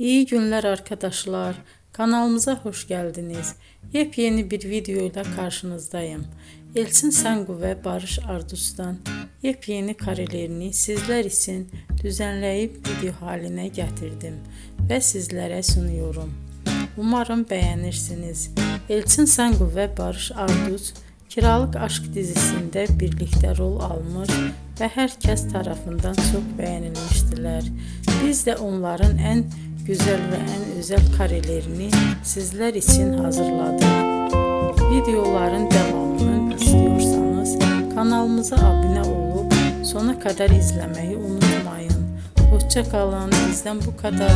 İyi günler arkadaşlar. Kanalımıza hoş geldiniz. Yepyeni bir video ile karşınızdayım. Elçin Sangu ve Barış Ardus'tan yepyeni karelerini sizler için düzenleyip video haline getirdim ve sizlere sunuyorum. Umarım beğenirsiniz. Elçin Sangu ve Barış Ardus Kiralık Aşk dizisinde birlikte rol almış ve herkes tarafından çok beğenilmiştiler. Biz de onların en güzel ve en özel karelerini sizler için hazırladık. Videoların devamını istiyorsanız kanalımıza abone olup sona kadar izlemeyi unutmayın. Hoşça kalın. Bizden bu kadar.